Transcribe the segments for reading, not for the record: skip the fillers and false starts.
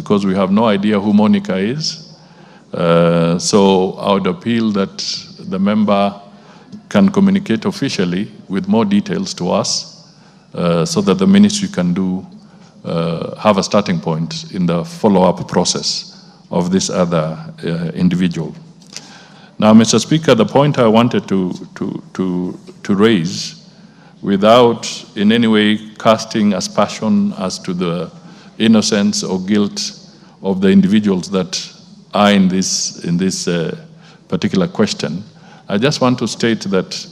because we have no idea who Monica is. So I would appeal that the member can communicate officially with more details to us so that the ministry can have a starting point in the follow-up process of this other individual. Now, Mr. Speaker, the point I wanted to raise, without in any way casting aspersion as to the innocence or guilt of the individuals that are in this particular question, I just want to state that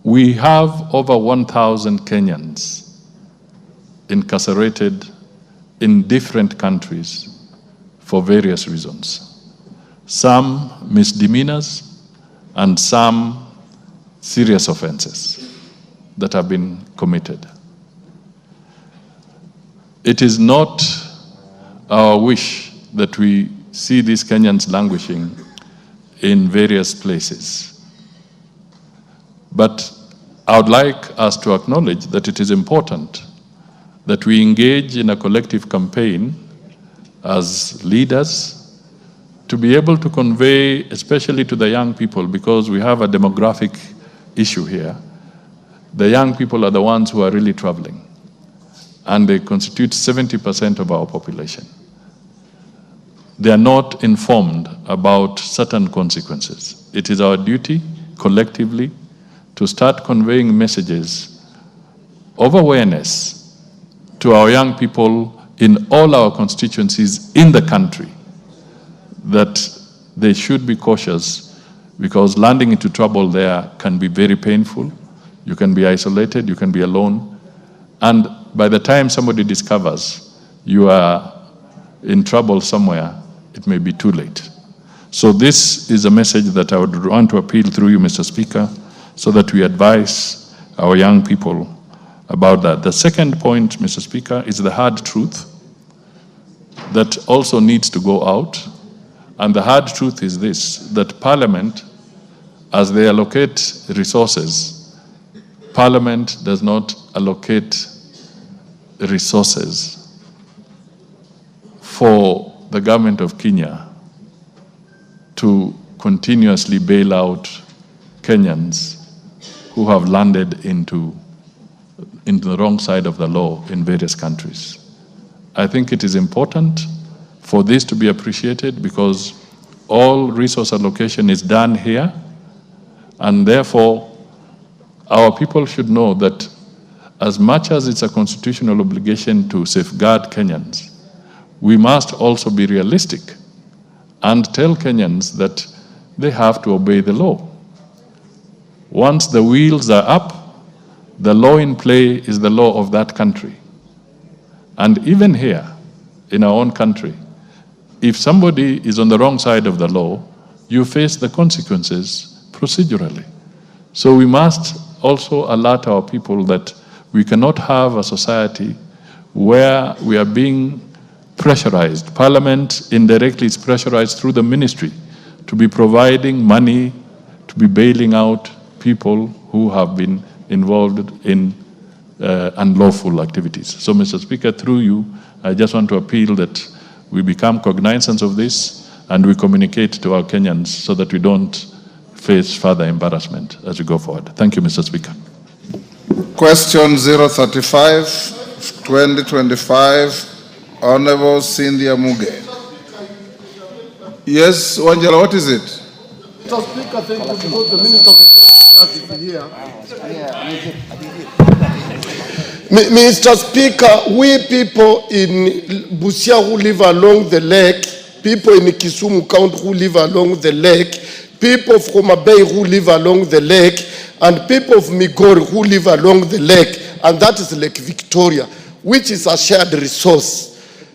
we have over 1,000 Kenyans incarcerated in different countries for various reasons. Some misdemeanors and some serious offenses that have been committed. It is not our wish that we see these Kenyans languishing in various places. But I would like us to acknowledge that it is important that we engage in a collective campaign as leaders to be able to convey, especially to the young people, because we have a demographic issue here. The young people are the ones who are really traveling, and they constitute 70% of our population. They are not informed about certain consequences. It is our duty, collectively, to start conveying messages of awareness to our young people in all our constituencies in the country, that they should be cautious, because landing into trouble there can be very painful. You can be isolated, you can be alone, and by the time somebody discovers you are in trouble somewhere, it may be too late. So this is a message that I would want to appeal through you, Mr. Speaker, so that we advise our young people about that. The second point, Mr. Speaker, is the hard truth that also needs to go out. And the hard truth is this, that Parliament, as they allocate resources, Parliament does not allocate resources for the government of Kenya to continuously bail out Kenyans who have landed into the wrong side of the law in various countries. I think it is important for this to be appreciated, because all resource allocation is done here, and therefore our people should know that as much as it's a constitutional obligation to safeguard Kenyans, we must also be realistic and tell Kenyans that they have to obey the law. Once the wheels are up, the law in play is the law of that country. And even here, in our own country, if somebody is on the wrong side of the law, you face the consequences procedurally. So we must also alert our people that we cannot have a society where we are being pressurized. Parliament indirectly is pressurized through the ministry to be providing money, to be bailing out people who have been involved in unlawful activities. So, Mr. Speaker, through you, I just want to appeal that we become cognizant of this and we communicate to our Kenyans so that we don't face further embarrassment as we go forward. Thank you, Mr. Speaker. Question 035, 2025, Honorable Cynthia Muge. Yes, Wangela, what is it? Mr. Speaker, thank you, because the Minister of Justice is here. Mr. Speaker, we people in Busia who live along the lake, people in Kisumu County who live along the lake, people from Mutembei who live along the lake, and people of Migori who live along the lake, and that is Lake Victoria, which is a shared resource.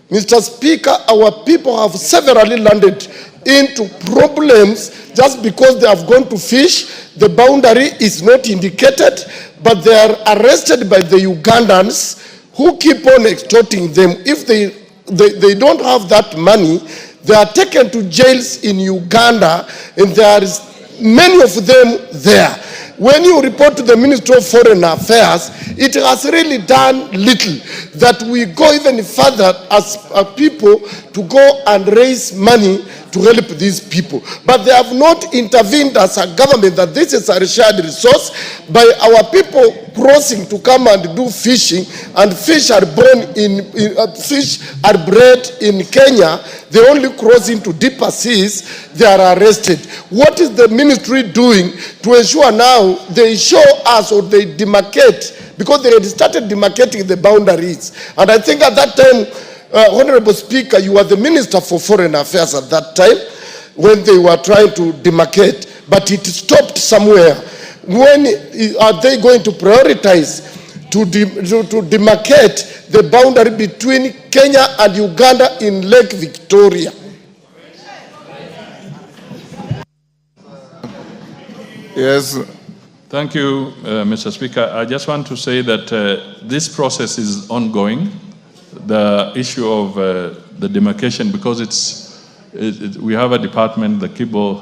Mr. Speaker, our people have severally landed into problems just because they have gone to fish. The boundary is not indicated, but they are arrested by the Ugandans who keep on extorting them. If they don't have that money, they are taken to jails in Uganda, and there is many of them there. when you report to the Ministry of Foreign Affairs, it has really done little. That we go even further as a people to go and raise money to help these people. But they have not intervened as a government that this is a shared resource by our people crossing to come and do fishing, and fish are bred in Kenya. They only cross into deeper seas, they are arrested. What is the ministry doing to ensure now they show us or they demarcate, because they had started demarcating the boundaries. And I think at that time, Honorable Speaker, you were the Minister for Foreign Affairs at that time when they were trying to demarcate, but it stopped somewhere. When are they going to prioritize to demarcate the boundary between Kenya and Uganda in Lake Victoria? Yes. Thank you, Mr. Speaker. I just want to say that this process is ongoing. The issue of the demarcation, because we have a department, the Kibo